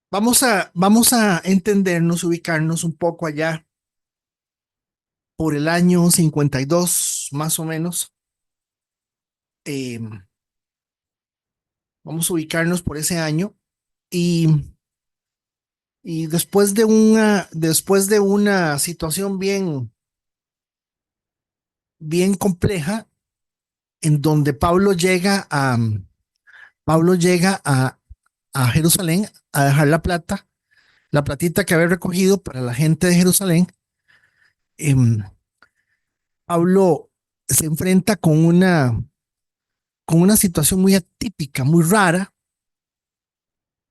Vamos a entendernos, ubicarnos un poco allá por el año 52, más o menos. Eh, Vamos a ubicarnos por ese año y, y después de una situación bien compleja en donde Pablo llega a Jerusalén a dejar la platita que había recogido para la gente de Jerusalén. em, Pablo se enfrenta con una situación muy atípica, muy rara,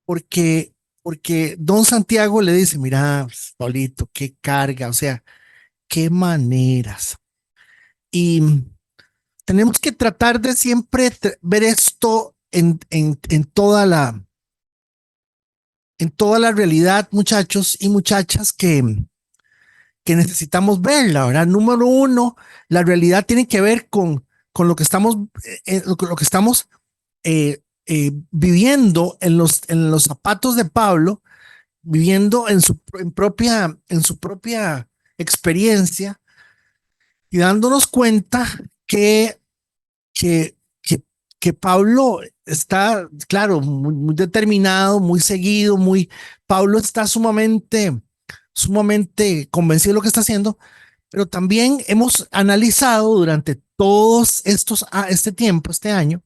porque, porque don Santiago le dice, mira, pues, Pablito, qué carga, o sea, qué maneras. Y tenemos que tratar de siempre ver esto en toda la realidad, muchachos y muchachas, que necesitamos verla, ¿verdad? Número uno, la realidad tiene que ver con lo que estamos viviendo en los zapatos de Pablo, viviendo en su propia experiencia y dándonos cuenta que, que, que, que Pablo está, claro, muy determinado, muy seguido, Pablo está sumamente convencido de lo que está haciendo, pero también hemos analizado durante este tiempo, este año,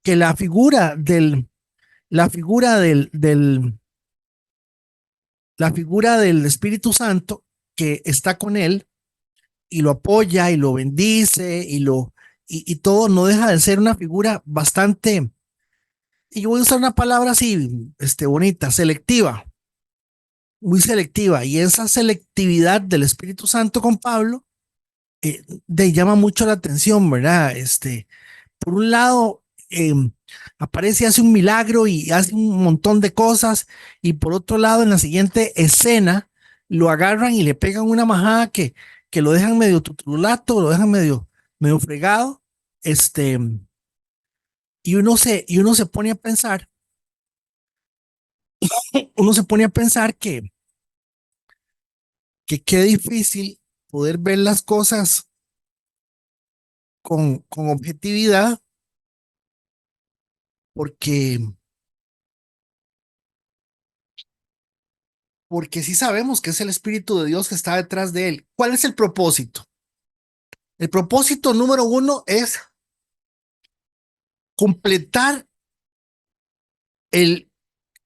que la figura del Espíritu Santo que está con él y lo apoya y lo bendice y todo no deja de ser una figura bastante, y yo voy a usar una palabra así, bonita, selectiva, muy selectiva. Y esa selectividad del Espíritu Santo con Pablo llama mucho la atención, ¿verdad? Por un lado, aparece, hace un milagro y hace un montón de cosas, y por otro lado, en la siguiente escena, lo agarran y le pegan una majada que lo dejan medio tutrulato, lo dejan medio fregado, y uno se pone a pensar, que qué difícil poder ver las cosas con objetividad, porque, porque sí sabemos que es el Espíritu de Dios que está detrás de él. ¿Cuál es el propósito? El propósito número uno es completar el,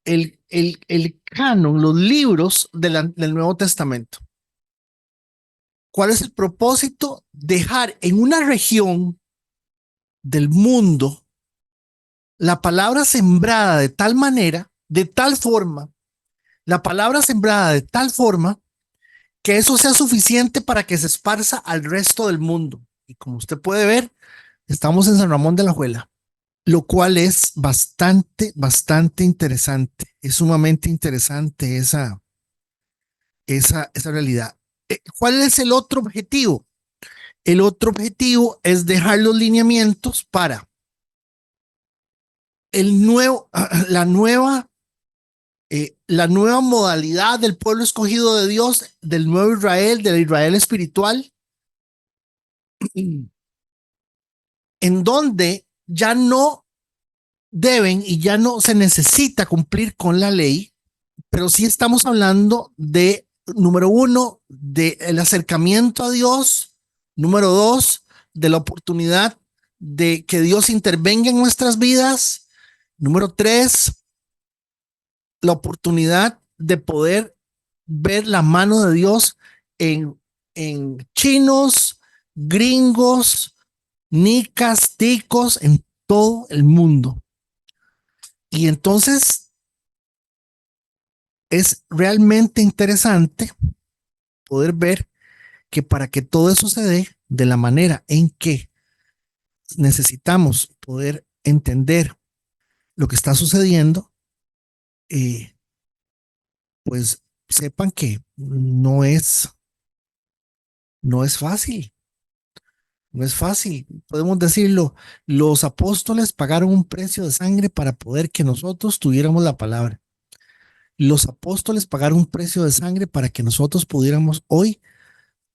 el canon, los libros del Nuevo Testamento. ¿Cuál es el propósito? Dejar en una región del mundo la palabra sembrada de tal manera, de tal forma, la palabra sembrada de tal forma que eso sea suficiente para que se esparza al resto del mundo. Y como usted puede ver, estamos en San Ramón de la Juela, lo cual es bastante, bastante interesante. Es sumamente interesante esa realidad. ¿Cuál es el otro objetivo? El otro objetivo es dejar los lineamientos para el nuevo, la nueva modalidad del pueblo escogido de Dios, del nuevo Israel, del Israel espiritual, en donde ya no deben y ya no se necesita cumplir con la ley, pero sí estamos hablando de, número uno, del acercamiento a Dios, número dos, de la oportunidad de que Dios intervenga en nuestras vidas, número tres, la oportunidad de poder ver la mano de Dios en chinos, gringos, nicas, ticos, en todo el mundo. Y entonces es realmente interesante poder ver que para que todo eso se dé de la manera en que necesitamos poder entender lo que está sucediendo, eh, pues sepan que no es fácil, no es fácil. Podemos decirlo, los apóstoles pagaron un precio de sangre para poder que nosotros tuviéramos la palabra. Los apóstoles pagaron un precio de sangre para que nosotros pudiéramos hoy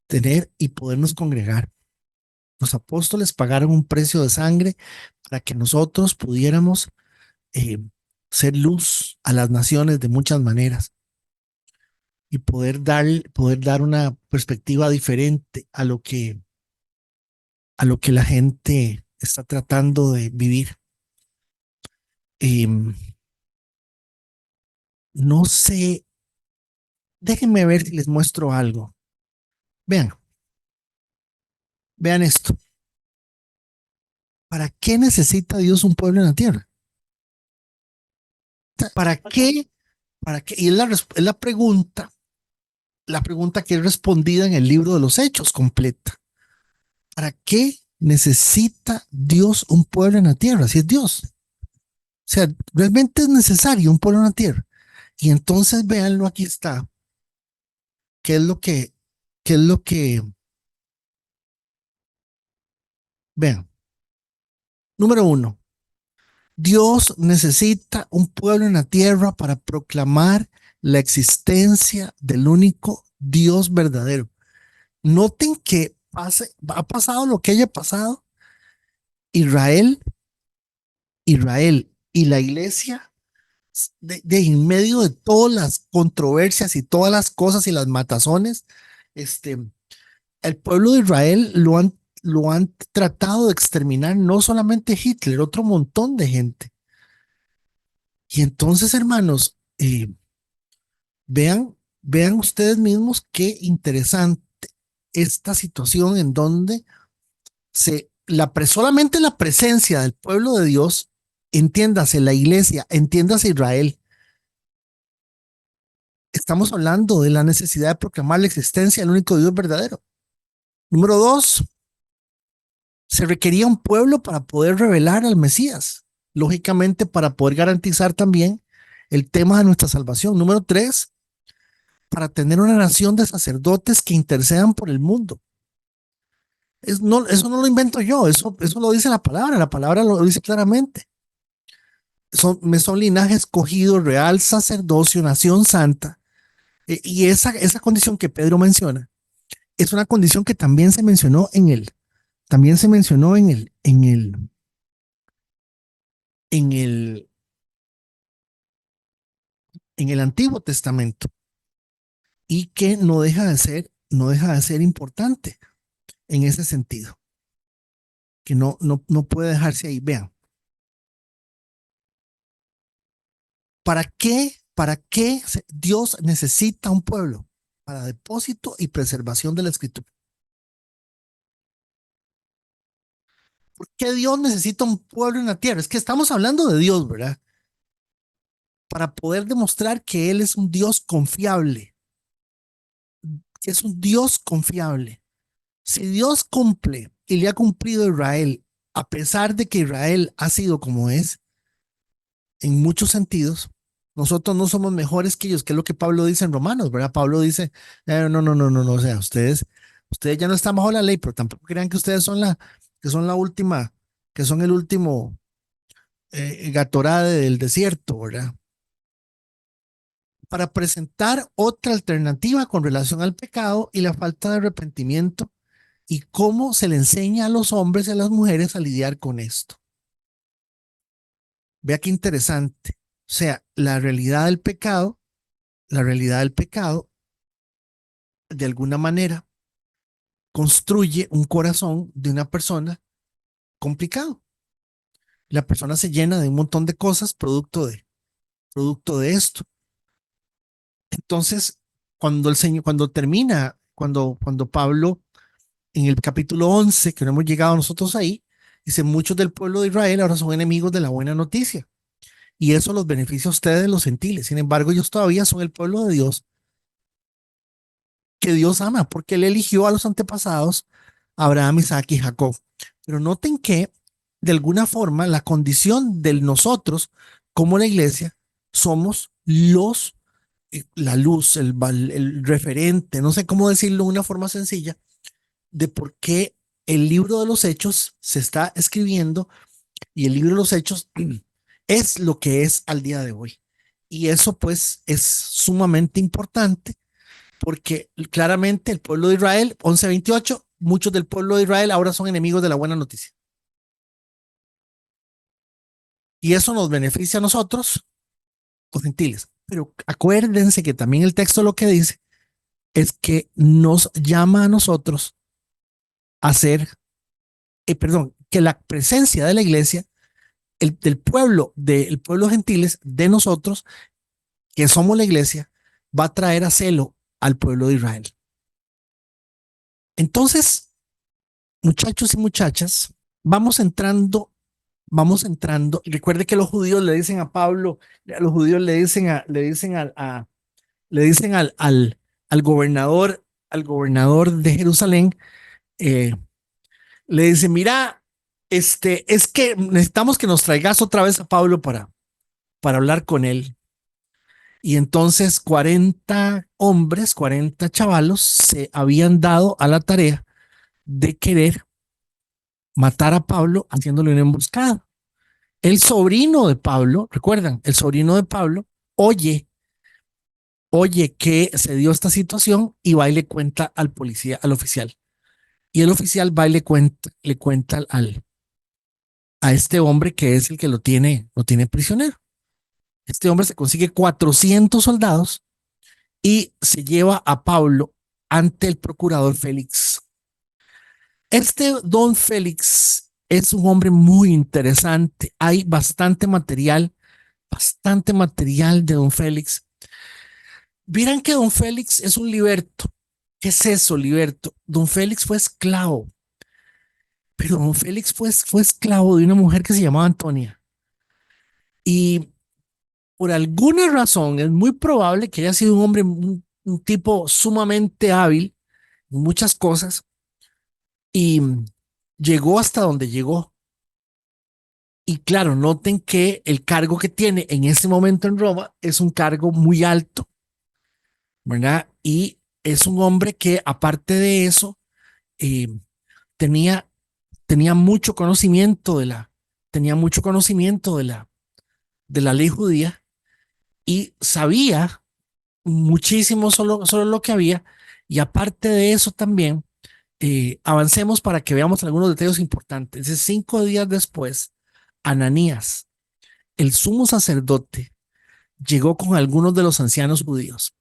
tener y podernos congregar. Los apóstoles pagaron un precio de sangre para que nosotros pudiéramos eh, ser luz a las naciones de muchas maneras y poder dar una perspectiva diferente a lo que la gente está tratando de vivir. Eh, no sé, déjenme ver si les muestro algo. Vean, vean esto. ¿Para qué necesita Dios un pueblo en la tierra? ¿Para qué? ¿Para qué? Y es la pregunta que es respondida en el libro de los Hechos completa. ¿Para qué necesita Dios un pueblo en la tierra? Si es Dios. O sea, realmente es necesario un pueblo en la tierra. Y entonces véanlo, aquí está. ¿Qué es lo que, qué es lo que, vean? Número uno, Dios necesita un pueblo en la tierra para proclamar la existencia del único Dios verdadero. Noten que ha pasado lo que haya pasado. Israel, Israel y la iglesia, en medio de todas las controversias y todas las cosas y las matazones, este, el pueblo de Israel lo han tratado de exterminar, no solamente Hitler, otro montón de gente. Y entonces, hermanos, vean ustedes mismos qué interesante esta situación en donde solamente la presencia del pueblo de Dios, entiéndase la iglesia, entiéndase Israel. Estamos hablando de la necesidad de proclamar la existencia del único Dios verdadero. Número dos, se requería un pueblo para poder revelar al Mesías, lógicamente para poder garantizar también el tema de nuestra salvación. Número tres, para tener una nación de sacerdotes que intercedan por el mundo. Eso no lo invento yo, eso lo dice la palabra lo dice claramente. Son linaje escogido, real sacerdocio, nación santa. Y esa condición que Pedro menciona es una condición que también se mencionó también se mencionó en el, en el Antiguo Testamento y que no deja de ser importante en ese sentido, que no puede dejarse ahí. Vean, ¿para qué Dios necesita un pueblo? Para depósito y preservación de la escritura. ¿Por qué Dios necesita un pueblo en la tierra? Es que estamos hablando de Dios, ¿verdad? Para poder demostrar que Él es un Dios confiable, que es un Dios confiable. Si Dios cumple y le ha cumplido a Israel, a pesar de que Israel ha sido como es, en muchos sentidos, nosotros no somos mejores que ellos, que es lo que Pablo dice en Romanos, ¿verdad? Pablo dice, no, o sea, ustedes ya no están bajo la ley, pero tampoco crean que ustedes que son la última, que son el último Gatorade del desierto, ¿verdad? Para presentar otra alternativa con relación al pecado y la falta de arrepentimiento y cómo se le enseña a los hombres y a las mujeres a lidiar con esto. Vea qué interesante. O sea, la realidad del pecado, de alguna manera, construye un corazón de una persona complicado. La persona se llena de un montón de cosas producto de esto. Entonces, cuando Pablo en el capítulo 11, que no hemos llegado nosotros ahí, dice, muchos del pueblo de Israel ahora son enemigos de la buena noticia. Y eso los beneficia a ustedes, los gentiles. Sin embargo, ellos todavía son el pueblo de Dios, que Dios ama, porque Él eligió a los antepasados, Abraham, Isaac y Jacob. Pero noten que, de alguna forma, la condición de nosotros, como la iglesia, somos la luz, el referente, no sé cómo decirlo de una forma sencilla, de por qué el libro de los hechos se está escribiendo y el libro de los hechos es lo que es al día de hoy. Y eso pues es sumamente importante porque claramente el pueblo de Israel, 11:28, muchos del pueblo de Israel ahora son enemigos de la buena noticia. Y eso nos beneficia a nosotros, los gentiles. Pero acuérdense que también el texto lo que dice es que nos llama a nosotros a ser, perdón, que la presencia de la iglesia, del pueblo gentiles, de nosotros, que somos la iglesia, va a traer a celo al pueblo de Israel. Entonces, muchachos y muchachas, vamos entrando. Recuerde que los judíos le dicen a Pablo, los judíos le dicen al gobernador de Jerusalén, eh, le dicen, mira, es que necesitamos que nos traigas otra vez a Pablo para hablar con él. Y entonces 40 hombres, 40 chavalos se habían dado a la tarea de querer matar a Pablo haciéndole una emboscada. El sobrino de Pablo, recuerdan, el sobrino de Pablo oye, oye que se dio esta situación y va y le cuenta al policía, al oficial. Y el oficial va y le cuenta a este hombre que es el que lo tiene prisionero. Este hombre se consigue 400 soldados y se lleva a Pablo ante el procurador Félix. Este don Félix es un hombre muy interesante. Hay bastante material de don Félix. Vieran que don Félix es un liberto. ¿Qué es eso, liberto? Don Félix fue esclavo, pero don Félix fue esclavo de una mujer que se llamaba Antonia. Y por alguna razón es muy probable que haya sido un hombre, un tipo sumamente hábil en muchas cosas y llegó hasta donde llegó. Y claro, noten que el cargo que tiene en ese momento en Roma es un cargo muy alto, ¿verdad? Y es un hombre que aparte de eso, eh, tenía, tenía mucho conocimiento tenía mucho conocimiento de la ley judía y sabía muchísimo solo lo que había. Y aparte de eso también, avancemos para que veamos algunos detalles importantes. 5 días después, Ananías, el sumo sacerdote, llegó con algunos de los ancianos judíos,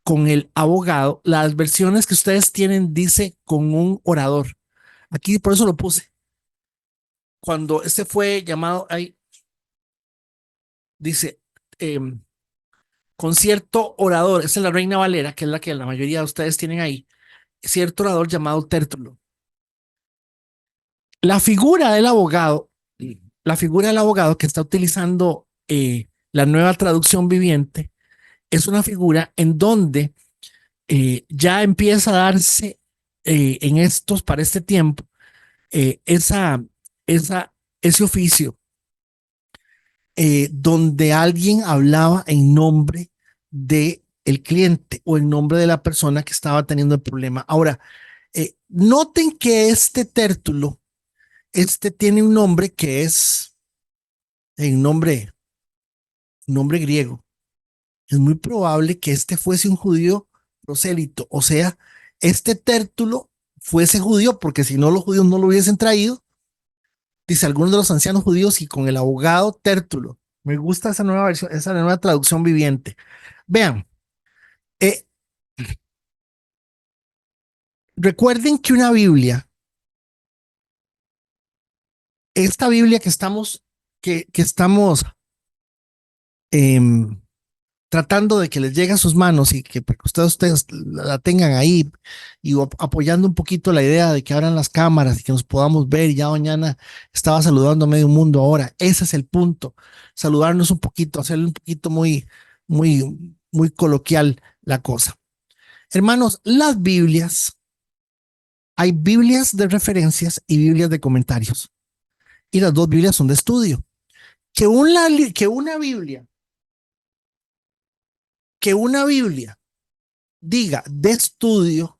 con el abogado. Las versiones que ustedes tienen dice con un orador. Aquí por eso lo puse. Cuando este fue llamado, ahí dice, eh, con cierto orador, esa es la Reina Valera, que es la que la mayoría de ustedes tienen ahí, cierto orador llamado Tértulo. La figura del abogado, la figura del abogado que está utilizando la nueva traducción viviente, es una figura en donde ya empieza a darse para este tiempo, eh, esa, esa, ese oficio donde alguien hablaba en nombre de el cliente o en nombre de la persona que estaba teniendo el problema. Ahora, noten que este tértulo, este tiene un nombre que es en nombre griego. Es muy probable que este fuese un judío prosélito, o sea, este tértulo fuese judío, porque si no los judíos no lo hubiesen traído, dice algunos de los ancianos judíos y con el abogado tértulo. Me gusta esa nueva versión, esa nueva traducción viviente. Vean, eh, recuerden que una Biblia, esta Biblia que estamos eh, tratando de que les llegue a sus manos y que ustedes la tengan ahí y apoyando un poquito la idea de que abran las cámaras y que nos podamos ver. Y ya mañana estaba saludando a medio mundo ahora. Ese es el punto. Saludarnos un poquito, hacerle un poquito muy coloquial la cosa. Hermanos, hay Biblias de referencias y Biblias de comentarios. Y las dos Biblias son de estudio. Que que una Biblia diga de estudio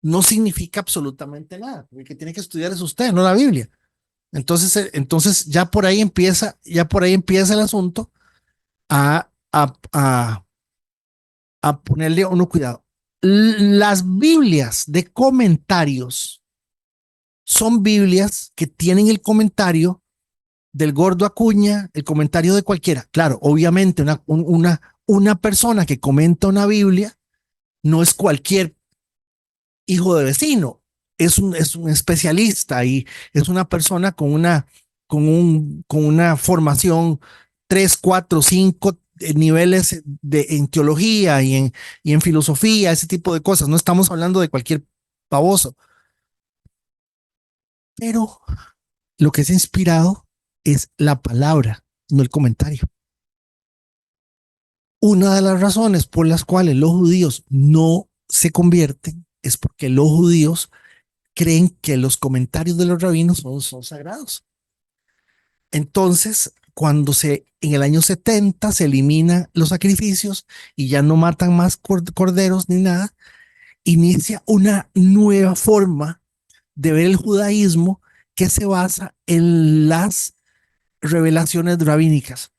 no significa absolutamente nada. El que tiene que estudiar es usted, no la Biblia. Entonces ya por ahí empieza el asunto a, a, a, a ponerle a uno cuidado. Las Biblias de comentarios son Biblias que tienen el comentario del Gordo Acuña, el comentario de cualquiera. Claro, obviamente una persona que comenta una Biblia no es cualquier hijo de vecino, es un especialista y es una persona con una formación 3, 4, 5 niveles en teología y en filosofía, ese tipo de cosas. No estamos hablando de cualquier baboso, pero lo que es inspirado es la palabra, no el comentario. Una de las razones por las cuales los judíos no se convierten es porque los judíos creen que los comentarios de los rabinos son sagrados. Entonces, en el año 70 se eliminan los sacrificios y ya no matan más corderos ni nada, inicia una nueva forma de ver el judaísmo que se basa en las revelaciones rabínicas.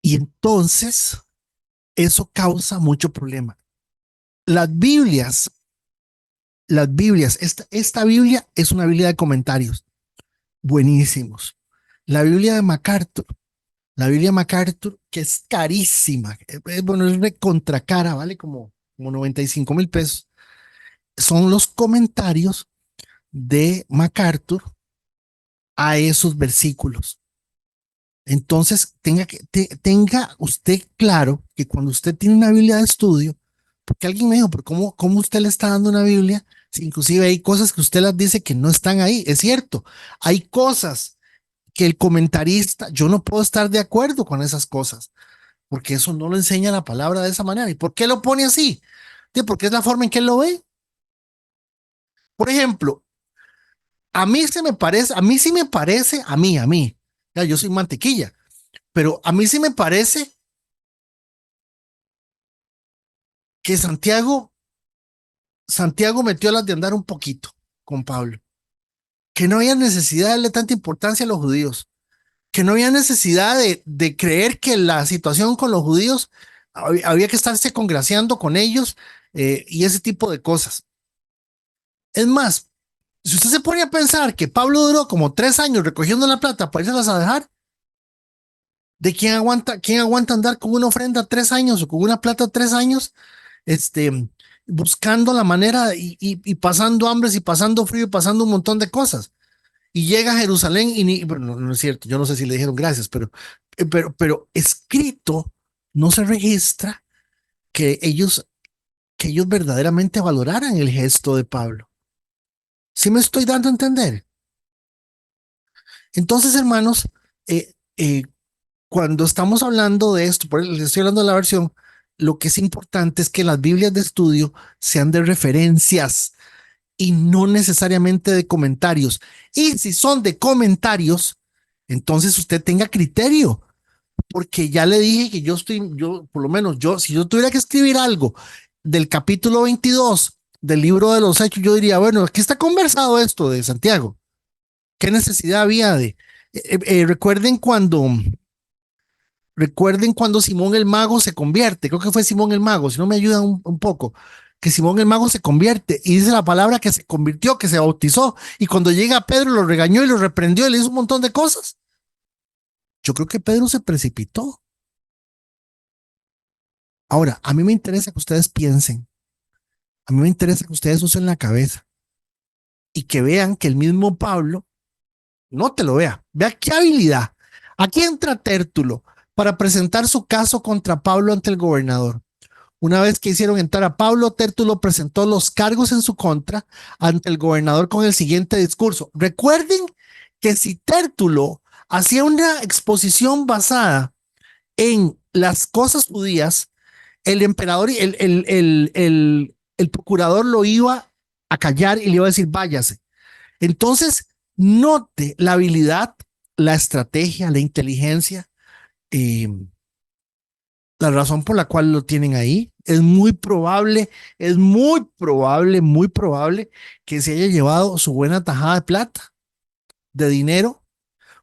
Y entonces eso causa mucho problema. Las Biblias, esta Biblia es una Biblia de comentarios buenísimos. La Biblia de MacArthur, la Biblia MacArthur, que es carísima, bueno, es de contracara, vale como 95,000 pesos. Son los comentarios de MacArthur a esos versículos. Entonces, tenga usted claro que cuando usted tiene una Biblia de estudio, porque alguien me dijo, pero ¿cómo usted le está dando una Biblia? Si inclusive hay cosas que usted las dice que no están ahí. Es cierto, hay cosas que el comentarista, yo no puedo estar de acuerdo con esas cosas, porque eso no lo enseña la palabra de esa manera. ¿Y por qué lo pone así? Porque es la forma en que él lo ve. Por ejemplo, a mí sí me parece, ya yo soy mantequilla, pero a mí sí me parece que Santiago metió las de andar un poquito con Pablo, que no había necesidad de darle tanta importancia a los judíos, que no había necesidad de creer que la situación con los judíos había que estarse congraciando con ellos y ese tipo de cosas. Es más, si usted se pone a pensar que Pablo duró como 3 años recogiendo la plata para irse a dejar, ¿de quién aguanta andar con una ofrenda 3 años o con una plata 3 años? Este, buscando la manera y pasando hambres y pasando frío y pasando un montón de cosas. Y llega a Jerusalén bueno, no es cierto, yo no sé si le dijeron gracias, pero escrito no se registra que que ellos verdaderamente valoraran el gesto de Pablo. ¿Sí me estoy dando a entender? Entonces, hermanos, eh, eh, cuando estamos hablando de esto, por eso les estoy hablando de la versión, lo que es importante es que las Biblias de estudio sean de referencias y no necesariamente de comentarios. Y si son de comentarios, entonces usted tenga criterio, porque ya le dije que yo, por lo menos yo, si yo tuviera que escribir algo del capítulo 22 del libro de los Hechos, yo diría, bueno, aquí está conversado esto de Santiago. ¿Qué necesidad había de? Recuerden cuando Simón el Mago se convierte, creo que fue Simón el Mago, si no me ayudan un poco, que Simón el Mago se convierte y dice la palabra que se convirtió, que se bautizó, y cuando llega Pedro lo regañó y lo reprendió y le hizo un montón de cosas. Yo creo que Pedro se precipitó. Ahora, a mí me interesa que ustedes piensen, a mí me interesa que ustedes usen la cabeza y que vean que el mismo Pablo, no te lo vea qué habilidad. Aquí entra Tértulo para presentar su caso contra Pablo ante el gobernador. Una vez que hicieron entrar a Pablo, Tértulo presentó los cargos en su contra ante el gobernador con el siguiente discurso. Recuerden que si Tértulo hacía una exposición basada en las cosas judías, el emperador y el procurador lo iba a callar y le iba a decir, váyase. Entonces, note la habilidad, la estrategia, la inteligencia, eh, la razón por la cual lo tienen ahí. Es muy probable que se haya llevado su buena tajada de plata. de dinero,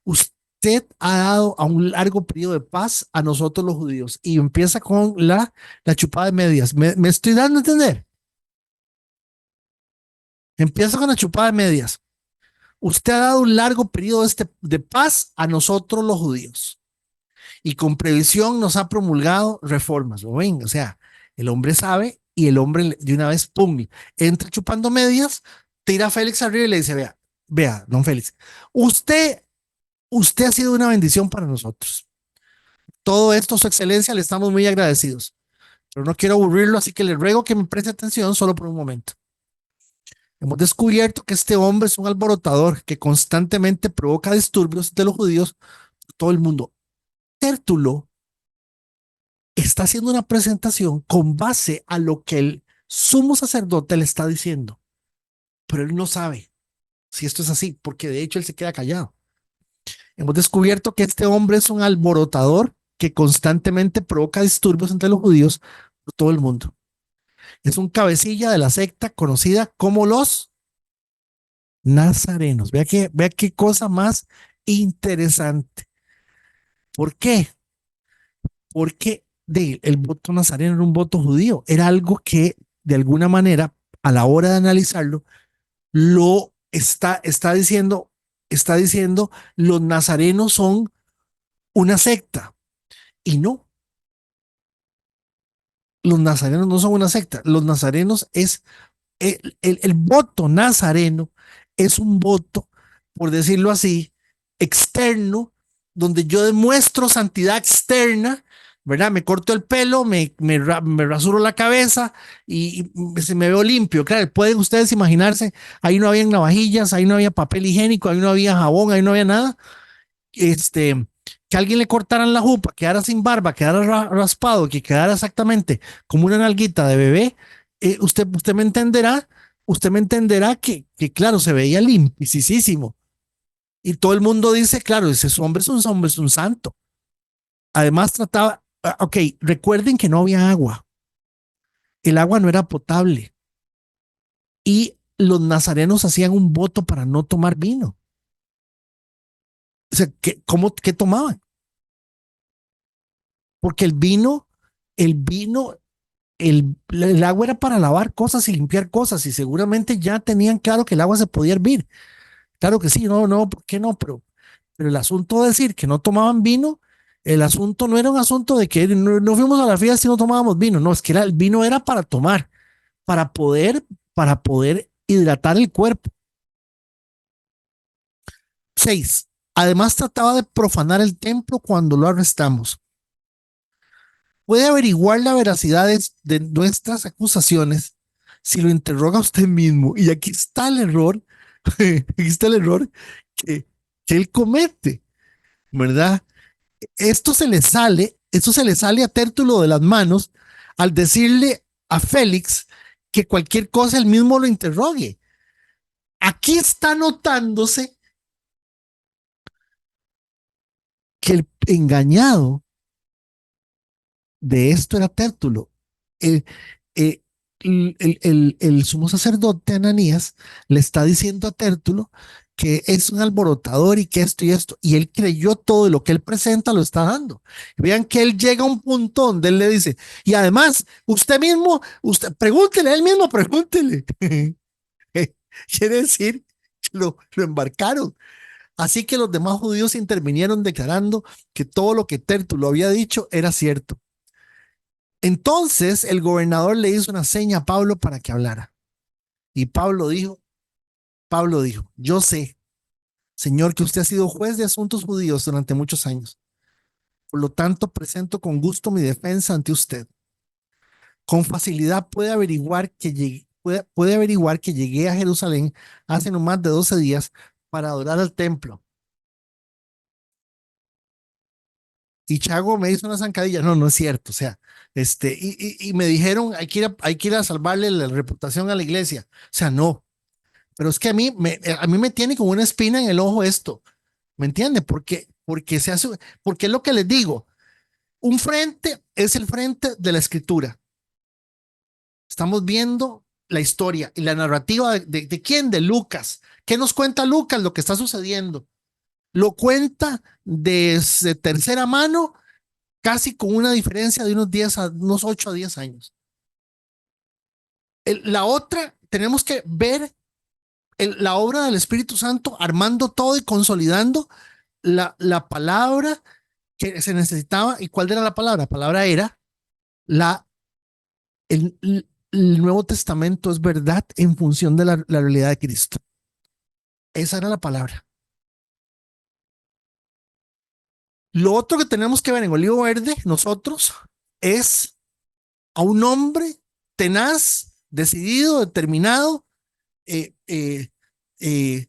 usted ha dado a un largo periodo de paz a nosotros los judíos. Y empieza con la chupada de medias. Me estoy dando a entender. Empieza con la chupada de medias. Usted ha dado un largo periodo de paz a nosotros los judíos y con previsión nos ha promulgado reformas. ¿Lo ven? O sea, el hombre sabe y el hombre de una vez, pum, entra chupando medias, tira a Félix arriba y le dice, vea, don Félix, usted, usted ha sido una bendición para nosotros. Todo esto, su excelencia, le estamos muy agradecidos, pero no quiero aburrirlo, así que le ruego que me preste atención solo por un momento. Hemos descubierto que este hombre es un alborotador que constantemente provoca disturbios de los judíos por todo el mundo. Tértulo está haciendo una presentación con base a lo que el sumo sacerdote le está diciendo, pero él no sabe si esto es así, porque de hecho él se queda callado. Hemos descubierto que este hombre es un alborotador que constantemente provoca disturbios entre los judíos por todo el mundo. Es un cabecilla de la secta conocida como los nazarenos. Vea qué cosa más interesante. ¿Por qué? Porque el voto nazareno era un voto judío, era algo que de alguna manera a la hora de analizarlo lo está diciendo los nazarenos son una secta y no, los nazarenos no son una secta, los nazarenos es el voto nazareno es un voto, por decirlo así, externo, donde yo demuestro santidad externa, ¿verdad? Me corto el pelo, me rasuro la cabeza y se me veo limpio. Claro, pueden ustedes imaginarse, ahí no había navajillas, ahí no había papel higiénico, ahí no había jabón, ahí no había nada. Que alguien le cortaran la jupa, quedara sin barba, quedara raspado, que quedara exactamente como una nalguita de bebé, usted me entenderá claro, se veía limpicisísimo. Y todo el mundo dice, claro, ese hombre es un santo. Además trataba, ok, recuerden que no había agua. El agua no era potable. Y los nazarenos hacían un voto para no tomar vino. O sea, ¿qué tomaban? Porque el vino, el agua era para lavar cosas y limpiar cosas y seguramente ya tenían claro que el agua se podía hervir. Claro que sí, no, ¿por qué no? Pero el asunto de decir que no tomaban vino, el asunto no era un asunto de que no fuimos a la fiesta y no tomábamos vino, no, es que el vino era para tomar, para poder hidratar el cuerpo. 6. Además trataba de profanar el templo cuando lo arrestamos. Puede averiguar la veracidad de nuestras acusaciones si lo interroga usted mismo. Y aquí está el error, aquí está el error que, que él comete, ¿verdad? Esto se le sale a Tértulo de las manos al decirle a Félix que cualquier cosa él mismo lo interrogue. Aquí está notándose que el engañado de esto era Tértulo. El, eh, el sumo sacerdote Ananías le está diciendo a Tértulo que es un alborotador y que esto y esto, y él creyó todo lo que él presenta lo está dando. Vean que él llega a un punto donde él le dice, y además, usted pregúntele, él mismo pregúntele. Quiere decir que lo embarcaron. Así que los demás judíos intervinieron declarando que todo lo que Tértulo había dicho era cierto. Entonces el gobernador le hizo una seña a Pablo para que hablara. Y Pablo dijo, yo sé, Señor, que usted ha sido juez de asuntos judíos durante muchos años. Por lo tanto, presento con gusto mi defensa ante usted. Con facilidad puede averiguar que llegué a Jerusalén hace no más de 12 días para adorar al templo. Y Chago me hizo una zancadilla. No, no es cierto. O sea, y me dijeron, hay que ir a salvarle la reputación a la iglesia. O sea, no. Pero es que a mí me tiene como una espina en el ojo esto. ¿Me entiende? Porque es lo que les digo. Un frente es el frente de la escritura. Estamos viendo la historia y la narrativa de quién, de Lucas. ¿Qué nos cuenta Lucas? Lo que está sucediendo. Lo cuenta desde tercera mano, casi con una diferencia de unos 8 a 10 años. La otra, tenemos que ver la obra del Espíritu Santo armando todo y consolidando la palabra que se necesitaba. ¿Y cuál era la palabra? La palabra era la, el Nuevo Testamento es verdad en función de la realidad de Cristo. Esa era la palabra. Lo otro que tenemos que ver en Olivo Verde, nosotros, es a un hombre tenaz, decidido, determinado, eh, eh, eh,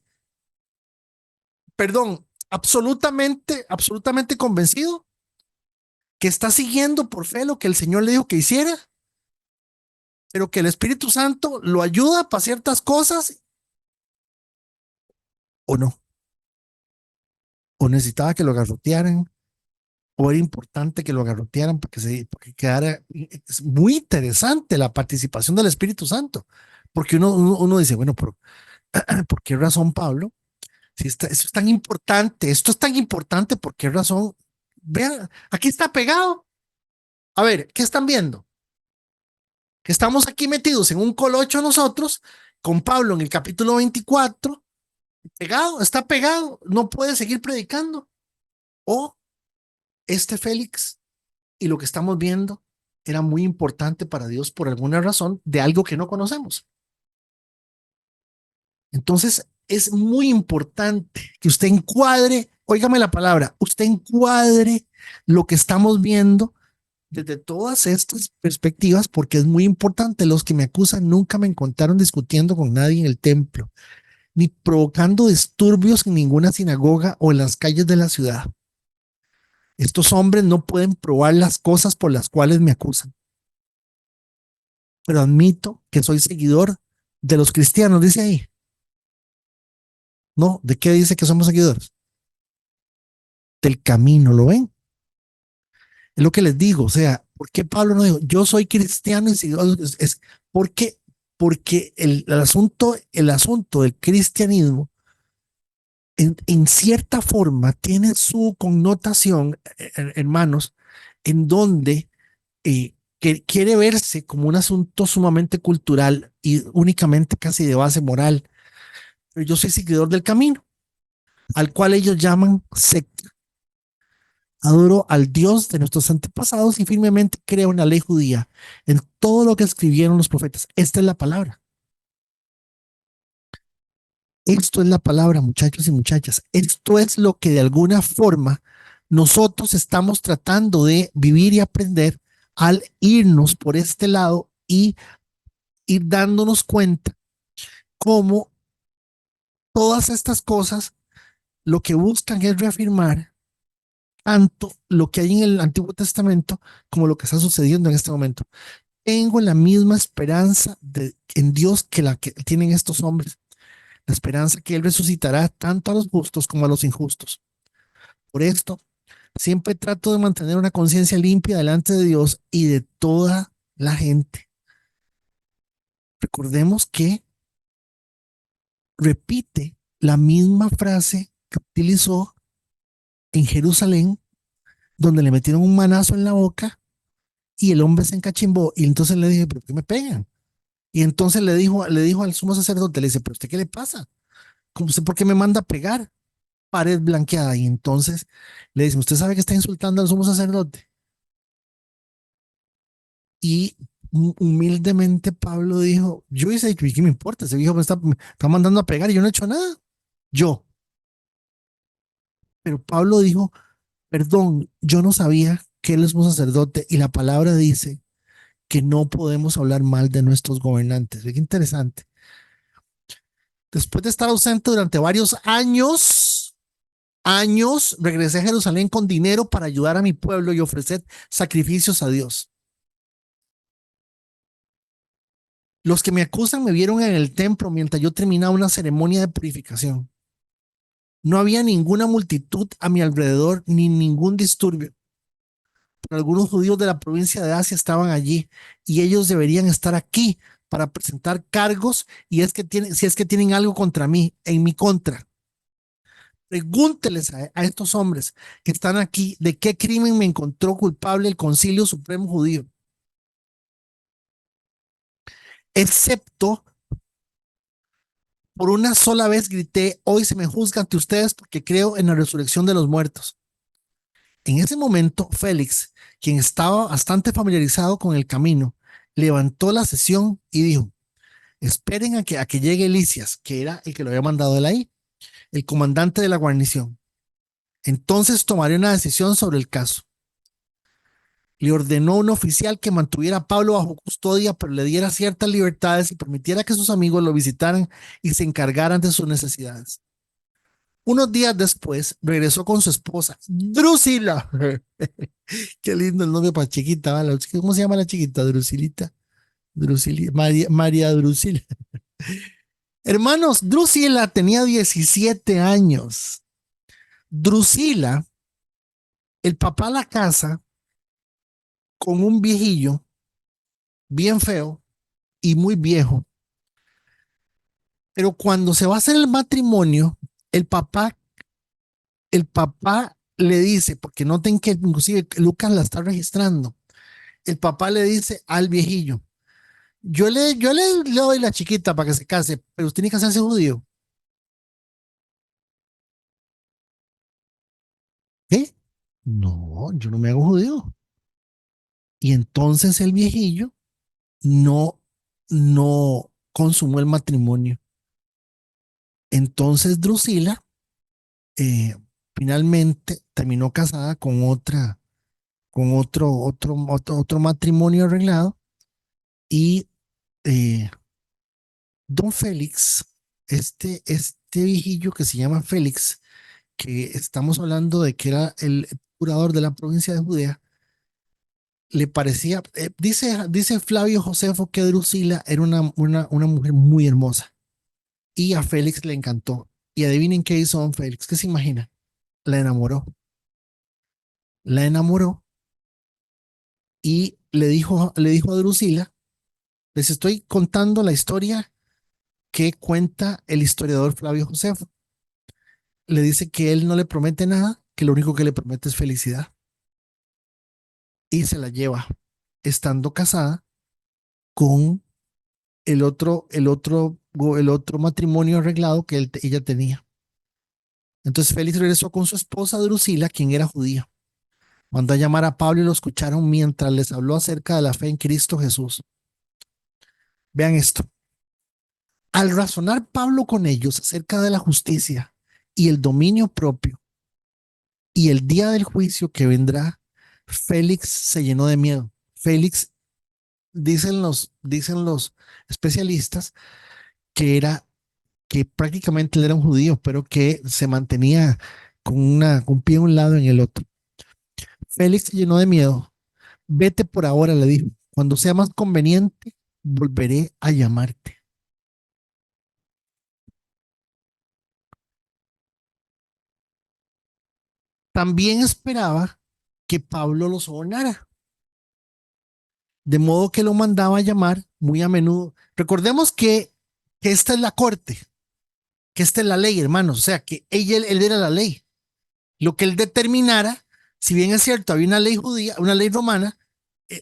perdón, absolutamente convencido, que está siguiendo por fe lo que el Señor le dijo que hiciera, pero que el Espíritu Santo lo ayuda para ciertas cosas o no, o necesitaba que lo garrotearan, o era importante que lo garrotearan para que quedara. Es muy interesante la participación del Espíritu Santo, porque uno dice, bueno, ¿por qué razón, Pablo? Si eso es tan importante, esto es tan importante, ¿por qué razón? Vean, aquí está pegado. A ver, ¿qué están viendo? Que estamos aquí metidos en un colocho nosotros, con Pablo en el capítulo 24, pegado, está pegado, no puede seguir predicando. O este Félix y lo que estamos viendo era muy importante para Dios por alguna razón de algo que no conocemos. Entonces es muy importante que usted encuadre, óigame la palabra, usted encuadre lo que estamos viendo desde todas estas perspectivas, porque es muy importante. Los que me acusan nunca me encontraron discutiendo con nadie en el templo, ni provocando disturbios en ninguna sinagoga o en las calles de la ciudad. Estos hombres no pueden probar las cosas por las cuales me acusan, pero admito que soy seguidor de los cristianos, dice ahí. No, ¿de qué dice que somos seguidores? Del camino, ¿lo ven? Es lo que les digo, o sea, ¿por qué Pablo no dijo, yo soy cristiano y seguidor? Es porque, porque el asunto del cristianismo en cierta forma tiene su connotación, hermanos, en donde que quiere verse como un asunto sumamente cultural y únicamente casi de base moral. Pero yo soy seguidor del camino, al cual ellos llaman secta. Adoro al Dios de nuestros antepasados y firmemente creo en la ley judía, en todo lo que escribieron los profetas. Esta es la palabra. Esto es la palabra, muchachos y muchachas. Esto es lo que de alguna forma nosotros estamos tratando de vivir y aprender al irnos por este lado y ir dándonos cuenta cómo todas estas cosas lo que buscan es reafirmar tanto lo que hay en el Antiguo Testamento como lo que está sucediendo en este momento. Tengo la misma esperanza en Dios que la que tienen estos hombres, la esperanza que Él resucitará tanto a los justos como a los injustos. Por esto, siempre trato de mantener una conciencia limpia delante de Dios y de toda la gente. Recordemos que repite la misma frase que utilizó en Jerusalén, donde le metieron un manazo en la boca y el hombre se encachimbó. Y entonces le dije, ¿pero qué me pegan? Y entonces le dijo al sumo sacerdote, le dice, ¿pero usted qué le pasa? ¿Cómo usted por qué me manda a pegar? Pared blanqueada. Y entonces le dice, ¿usted sabe que está insultando al sumo sacerdote? Y humildemente Pablo dijo, yo hice, ¿qué me importa? Ese viejo me está mandando a pegar y yo no he hecho nada. Yo. Pero Pablo dijo, perdón, yo no sabía que él es un sacerdote y la palabra dice que no podemos hablar mal de nuestros gobernantes. Qué interesante. Después de estar ausente durante varios años, regresé a Jerusalén con dinero para ayudar a mi pueblo y ofrecer sacrificios a Dios. Los que me acusan me vieron en el templo mientras yo terminaba una ceremonia de purificación. No había ninguna multitud a mi alrededor ni ningún disturbio. Pero algunos judíos de la provincia de Asia estaban allí y ellos deberían estar aquí para presentar cargos y es que tienen, si es que tienen algo contra mí, en mi contra. Pregúnteles a estos hombres que están aquí de qué crimen me encontró culpable el Concilio Supremo Judío, excepto por una sola vez grité, hoy se me juzga ante ustedes porque creo en la resurrección de los muertos. En ese momento, Félix, quien estaba bastante familiarizado con el camino, levantó la sesión y dijo, esperen a que llegue Licias, que era el que lo había mandado él ahí, el comandante de la guarnición. Entonces tomaré una decisión sobre el caso. Le ordenó a un oficial que mantuviera a Pablo bajo custodia, pero le diera ciertas libertades y permitiera que sus amigos lo visitaran y se encargaran de sus necesidades. Unos días después, regresó con su esposa, Drusila. Qué lindo el nombre para chiquita, ¿vale? ¿Cómo se llama la chiquita? Drusilita. Drusila, María Drusila. Hermanos, Drusila tenía 17 años. Drusila, el papá la casa con un viejillo bien feo y muy viejo. Pero cuando se va a hacer el matrimonio, el papá, el papá le dice, porque noten que inclusive Lucas la está registrando, el papá le dice al viejillo, le doy la chiquita para que se case, pero usted tiene que hacerse judío. ¿Qué? No, yo no me hago judío. Y entonces el viejillo no, no consumó el matrimonio. Entonces Drusila eh, finalmente terminó casada con otra, con otro matrimonio arreglado y eh, don Félix, este viejillo que se llama Félix, que estamos hablando de que era el curador de la provincia de Judea, le parecía, dice Flavio Josefo que Drusila era una mujer muy hermosa y a Félix le encantó. Y adivinen qué hizo don Félix, ¿qué se imagina? La enamoró, la enamoró y le dijo a Drusila, les estoy contando la historia que cuenta el historiador Flavio Josefo. Le dice que él no le promete nada, que lo único que le promete es felicidad. Y se la lleva, estando casada con el otro matrimonio arreglado que ella tenía. Entonces Félix regresó con su esposa Drusila, quien era judía. Mandó a llamar a Pablo y lo escucharon mientras les habló acerca de la fe en Cristo Jesús. Vean esto. Al razonar Pablo con ellos acerca de la justicia y el dominio propio y el día del juicio que vendrá, Félix se llenó de miedo. Félix, dicen los especialistas, que era que prácticamente él era un judío, pero que se mantenía con un pie en un lado y en el otro. Félix se llenó de miedo. Vete por ahora, le dijo. Cuando sea más conveniente, volveré a llamarte. También esperaba que Pablo lo sobornara, de modo que lo mandaba a llamar muy a menudo. Recordemos que esta es la corte, que esta es la ley, hermanos, o sea, que él era la ley. Lo que él determinara, si bien es cierto, había una ley judía, una ley romana,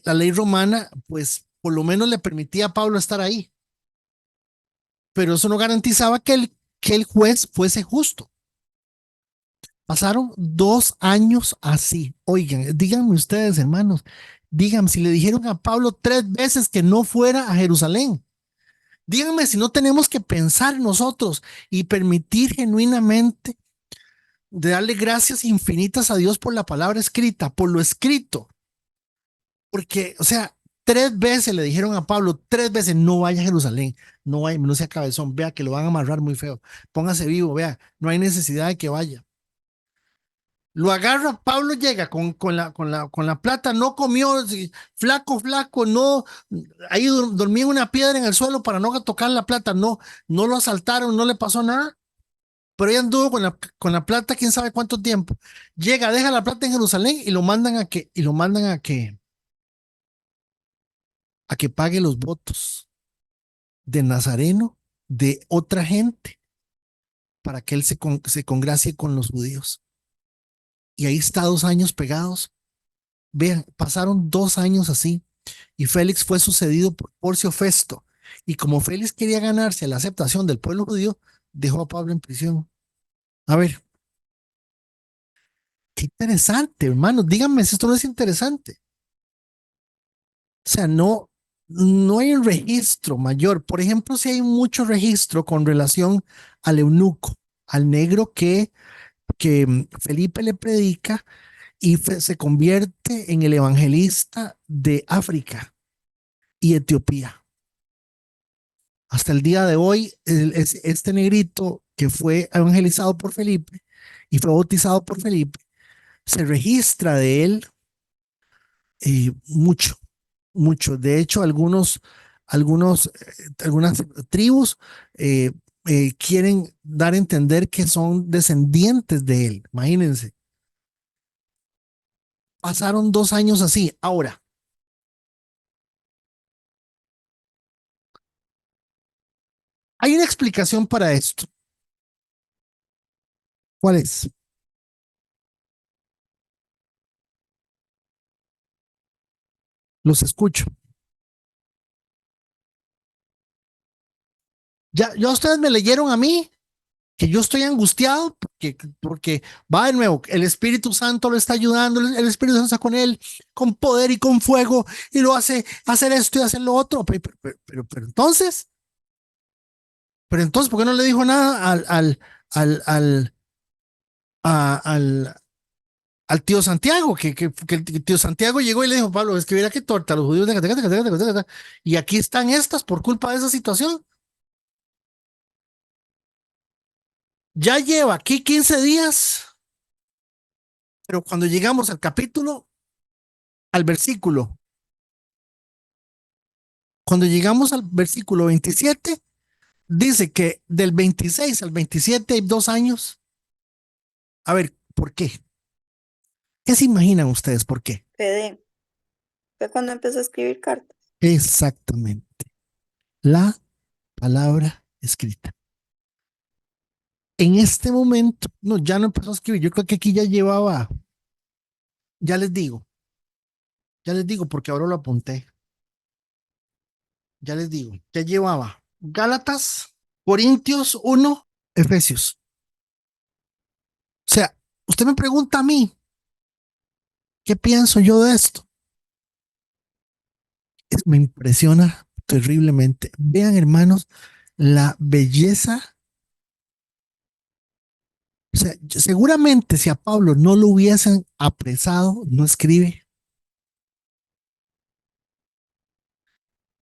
la ley romana, pues por lo menos le permitía a Pablo estar ahí, pero eso no garantizaba que el juez fuese justo. Pasaron 2 años así. Oigan, díganme ustedes, hermanos, díganme si le dijeron a Pablo 3 veces que no fuera a Jerusalén. Díganme si no tenemos que pensar nosotros y permitir genuinamente de darle gracias infinitas a Dios por la palabra escrita, por lo escrito. Porque, o sea, 3 veces le dijeron a Pablo, 3 veces, no vaya a Jerusalén, no vaya, no sea cabezón, vea que lo van a amarrar muy feo, póngase vivo, vea, no hay necesidad de que vaya. Lo agarra, Pablo llega con la plata, no comió, sí, flaco, flaco, no, ahí dormía en una piedra en el suelo para no tocar la plata, no, no lo asaltaron, no le pasó nada, pero ella anduvo con la plata, quién sabe cuánto tiempo. Llega, deja la plata en Jerusalén y lo mandan a que pague los votos. de Nazareno de otra gente para que él se congracie con los judíos. Y ahí está 2 años pegados. Vean, pasaron 2 años así y Félix fue sucedido por Porcio Festo. Y como Félix quería ganarse la aceptación del pueblo judío, dejó a Pablo en prisión. A ver, qué interesante, hermanos. Díganme si esto no es interesante. O sea, no hay un registro mayor. Por ejemplo, si hay mucho registro con relación al eunuco, al negro que Felipe le predica y se convierte en el evangelista de África y Etiopía. Hasta el día de hoy, este negrito que fue evangelizado por Felipe y fue bautizado por Felipe, se registra de él mucho, mucho. De hecho, algunas tribus eh, quieren dar a entender que son descendientes de él. Imagínense. Pasaron 2 años así. Ahora, hay una explicación para esto. ¿Cuál es? Los escucho. Ya ustedes me leyeron a mí que yo estoy angustiado porque va de nuevo, el Espíritu Santo lo está ayudando, el Espíritu Santo está con él, con poder y con fuego, y lo hace hacer esto y hacer lo otro. Pero entonces, ¿por qué no le dijo nada al, al, al, al tío Santiago? Que el tío Santiago llegó y le dijo, Pablo, es que mira qué torta, los judíos, y aquí están estas por culpa de esa situación. Ya lleva aquí 15 días, pero cuando llegamos al capítulo, al versículo, cuando llegamos al versículo 27, dice que del 26 al 27 hay 2 años. A ver, ¿por qué? ¿Qué se imaginan ustedes por qué? PD. Fue cuando empezó a escribir cartas. Exactamente. La palabra escrita. En este momento, no, ya no empezó a escribir. Yo creo que aquí ya llevaba, ya ya les digo, porque ahora lo apunté. Ya les digo, ya llevaba Gálatas, Corintios 1, Efesios. O sea, usted me pregunta a mí, ¿qué pienso yo de esto? Me impresiona terriblemente. Vean, hermanos, la belleza. O sea, seguramente si a Pablo no lo hubiesen apresado, no escribe.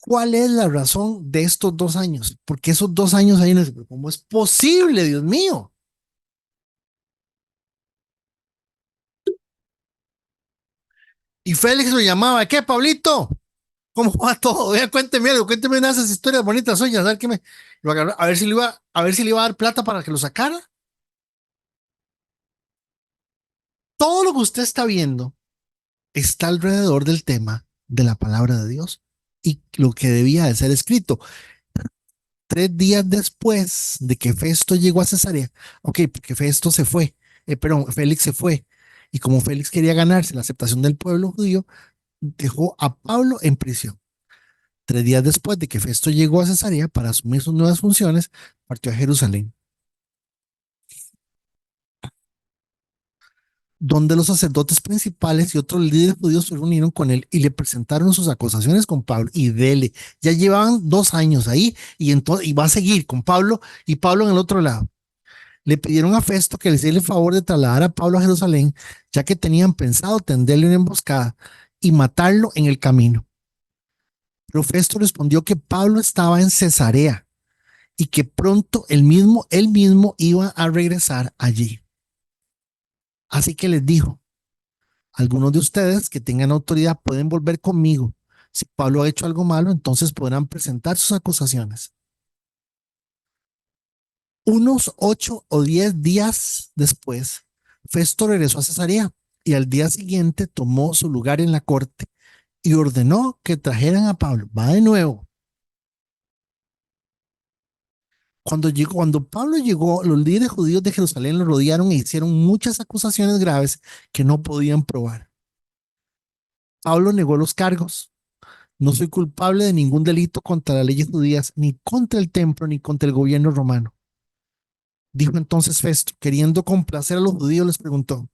¿Cuál es la razón de estos 2 años? Porque esos 2 años ahí no es, ¿cómo es posible, Dios mío? Y Félix lo llamaba, ¿qué, Pablito? ¿Cómo va todo? Vea, cuénteme algo, cuénteme una de esas historias bonitas suyas, a ver qué lo agarró, a ver si le iba a dar plata para que lo sacara. Todo lo que usted está viendo está alrededor del tema de la palabra de Dios y lo que debía de ser escrito. 3 días después de que Festo llegó a Cesarea, ok, porque Festo se fue, perdón, Félix se fue, y como Félix quería ganarse la aceptación del pueblo judío, dejó a Pablo en prisión. 3 días después de que Festo llegó a Cesarea para asumir sus nuevas funciones, partió a Jerusalén, donde los sacerdotes principales y otros líderes judíos se reunieron con él y le presentaron sus acusaciones con Pablo. Y dele, ya llevaban 2 años ahí y va a seguir con Pablo y Pablo en el otro lado. Le pidieron a Festo que le hiciera el favor de trasladar a Pablo a Jerusalén, ya que tenían pensado tenderle una emboscada y matarlo en el camino. Pero Festo respondió que Pablo estaba en Cesarea y que pronto él mismo iba a regresar allí. Así que les dijo, algunos de ustedes que tengan autoridad pueden volver conmigo. Si Pablo ha hecho algo malo, entonces podrán presentar sus acusaciones. Unos 8 o 10 días después, Festo regresó a Cesarea y al día siguiente tomó su lugar en la corte y ordenó que trajeran a Pablo. Va de nuevo. Cuando Pablo llegó, los líderes judíos de Jerusalén lo rodearon e hicieron muchas acusaciones graves que no podían probar. Pablo negó los cargos. No soy culpable de ningún delito contra las leyes judías, ni contra el templo, ni contra el gobierno romano. Dijo entonces Festo, queriendo complacer a los judíos, les preguntó: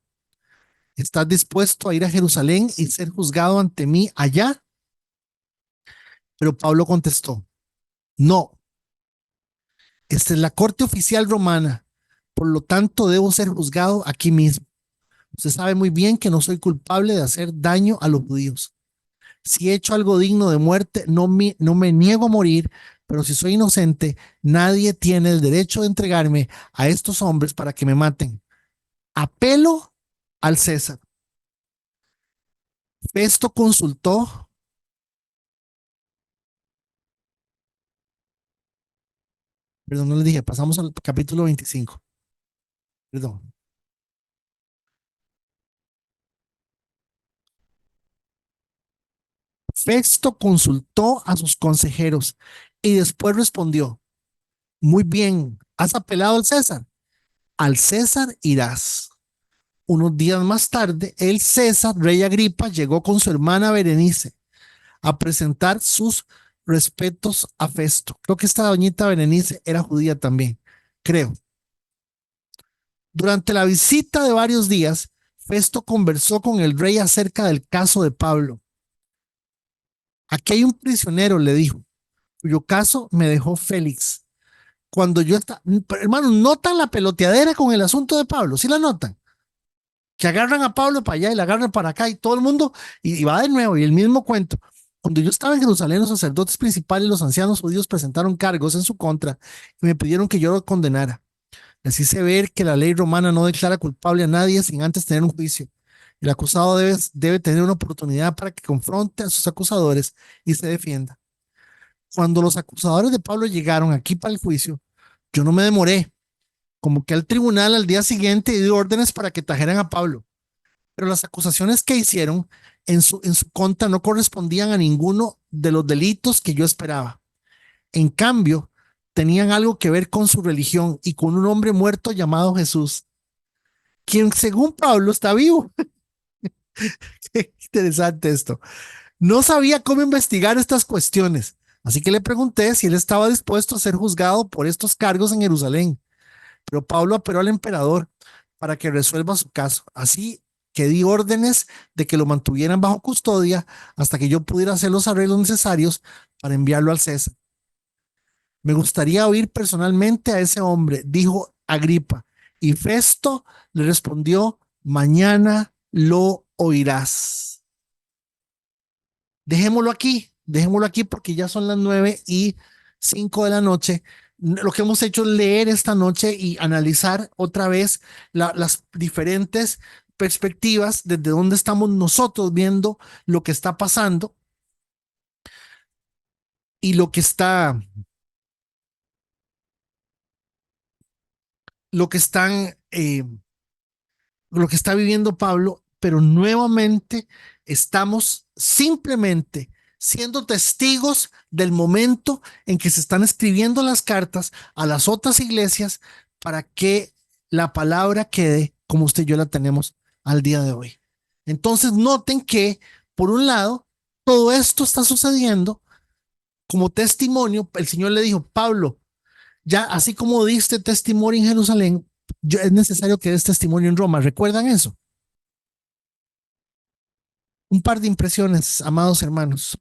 ¿estás dispuesto a ir a Jerusalén y ser juzgado ante mí allá? Pero Pablo contestó: no, esta es la corte oficial romana, por lo tanto debo ser juzgado aquí mismo. Usted sabe muy bien que no soy culpable de hacer daño a los judíos. Si he hecho algo digno de muerte, no me niego a morir, pero si soy inocente, nadie tiene el derecho de entregarme a estos hombres para que me maten. Apelo al César. Festo consultó, perdón, no le dije, pasamos al capítulo 25. Perdón. Festo consultó a sus consejeros y después respondió: muy bien, ¿has apelado al César? Al César irás. Unos días más tarde, el César, rey Agripa, llegó con su hermana Berenice a presentar sus respetos a Festo. Creo que esta doñita Berenice era judía también, creo. Durante la visita de varios días, Festo conversó con el rey acerca del caso de Pablo. Aquí hay un prisionero, le dijo, cuyo caso me dejó Félix. Cuando yo estaba, hermano, notan la peloteadera con el asunto de Pablo, ¿sí la notan? Que agarran a Pablo para allá y la agarran para acá y todo el mundo, y va de nuevo, y el mismo cuento. Cuando yo estaba en Jerusalén, los sacerdotes principales y los ancianos judíos presentaron cargos en su contra y me pidieron que yo lo condenara. Les hice ver que la ley romana no declara culpable a nadie sin antes tener un juicio. El acusado debe tener una oportunidad para que confronte a sus acusadores y se defienda. Cuando los acusadores de Pablo llegaron aquí para el juicio, yo no me demoré. Como que al tribunal al día siguiente y dio órdenes para que trajeran a Pablo. Pero las acusaciones que hicieron en su contra no correspondían a ninguno de los delitos que yo esperaba. En cambio, tenían algo que ver con su religión y con un hombre muerto llamado Jesús, quien según Pablo está vivo. Qué interesante esto. No sabía cómo investigar estas cuestiones, así que le pregunté si él estaba dispuesto a ser juzgado por estos cargos en Jerusalén. Pero Pablo apeló al emperador para que resuelva su caso. Así que di órdenes de que lo mantuvieran bajo custodia hasta que yo pudiera hacer los arreglos necesarios para enviarlo al César. Me gustaría oír personalmente a ese hombre, dijo Agripa. Y Festo le respondió: mañana lo oirás. Dejémoslo aquí porque ya son las 9:05 de la noche. Lo que hemos hecho es leer esta noche y analizar otra vez las diferentes perspectivas desde donde estamos nosotros viendo lo que está pasando y lo que están lo que está viviendo Pablo, pero nuevamente estamos simplemente siendo testigos del momento en que se están escribiendo las cartas a las otras iglesias para que la palabra quede como usted y yo la tenemos al día de hoy. Entonces noten que, por un lado, todo esto está sucediendo como testimonio. El Señor le dijo: Pablo, ya así como diste testimonio en Jerusalén, es necesario que des testimonio en Roma. ¿Recuerdan eso? Un par de impresiones, amados hermanos.